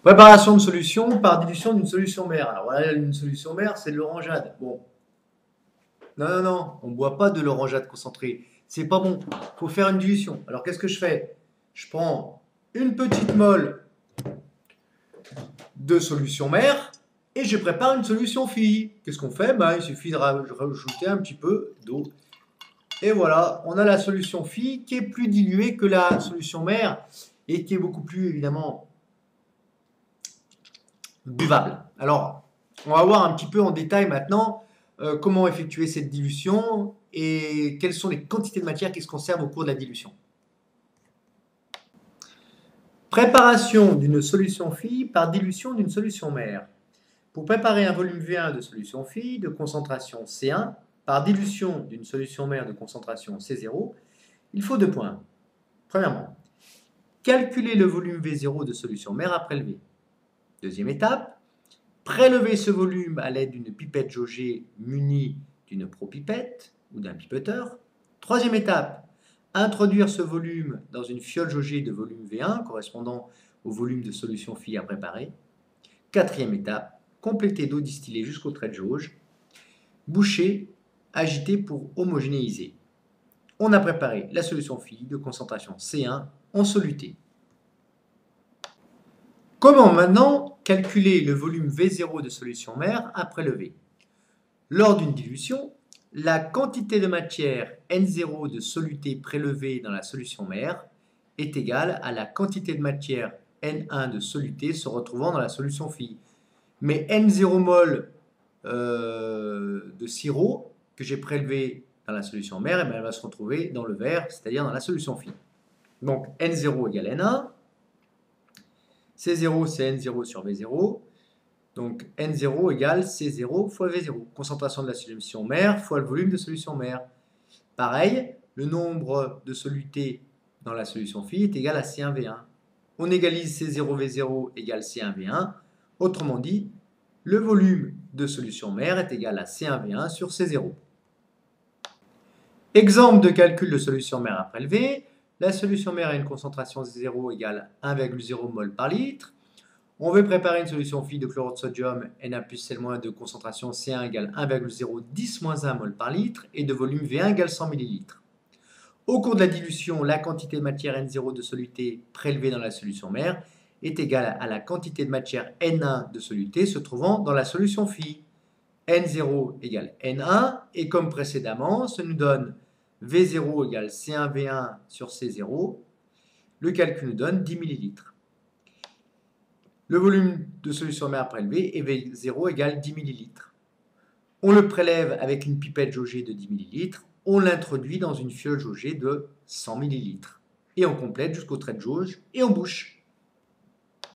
Préparation de solution par dilution d'une solution mère. Alors voilà, une solution mère, c'est de l'orangeade. Bon, non, on ne boit pas de l'orangeade concentrée. C'est pas bon. Il faut faire une dilution. Alors qu'est-ce que je fais? Je prends une petite molle de solution mère et je prépare une solution fille. Qu'est-ce qu'on fait? Il suffit de rajouter un petit peu d'eau. Et voilà, on a la solution fille qui est plus diluée que la solution mère et qui est beaucoup plus évidemment buvable. Alors, on va voir un petit peu en détail maintenant comment effectuer cette dilution et quelles sont les quantités de matière qui se conservent au cours de la dilution. Préparation d'une solution fille par dilution d'une solution mère. Pour préparer un volume V1 de solution fille de concentration C1 par dilution d'une solution mère de concentration C0, il faut 2 points. Premièrement, calculer le volume V0 de solution mère à prélever. Deuxième étape, prélever ce volume à l'aide d'une pipette jaugée munie d'une propipette ou d'un pipeteur. Troisième étape, introduire ce volume dans une fiole jaugée de volume V1 correspondant au volume de solution fille à préparer. Quatrième étape, compléter d'eau distillée jusqu'au trait de jauge. Boucher, agiter pour homogénéiser. On a préparé la solution fille de concentration C1 en soluté. Comment maintenant calculer le volume V0 de solution mère à prélever? Lors d'une dilution, la quantité de matière N0 de soluté prélevée dans la solution mère est égale à la quantité de matière N1 de soluté se retrouvant dans la solution fille. Mais N0 mol de sirop que j'ai prélevé dans la solution mère, elle va se retrouver dans le verre, c'est-à-dire dans la solution fille. Donc N0 égale N1. C0, c'est N0 sur V0. Donc N0 égale C0 fois V0. Concentration de la solution mère fois le volume de solution mère. Pareil, le nombre de solutés dans la solution fille est égal à C1V1. On égalise C0V0 égale C1V1. Autrement dit, le volume de solution mère est égal à C1V1 sur C0. Exemple de calcul de solution mère à prélever. La solution mère a une concentration 0 égale 1,0 mol par litre. On veut préparer une solution fille de chlorure de sodium Na plus Cl- de concentration C1 égale 1,010-1 mol par litre et de volume V1 égale 100 ml. Au cours de la dilution, la quantité de matière N0 de soluté prélevée dans la solution mère est égale à la quantité de matière N1 de soluté se trouvant dans la solution fille. N0 égale N1 et comme précédemment, ça nous donne V0 égale C1V1 sur C0. Le calcul nous donne 10 ml. Le volume de solution mère prélevé est V0 égale 10 ml. On le prélève avec une pipette jaugée de 10 ml. On l'introduit dans une fiole jaugée de 100 ml. Et on complète jusqu'au trait de jauge et on bouche.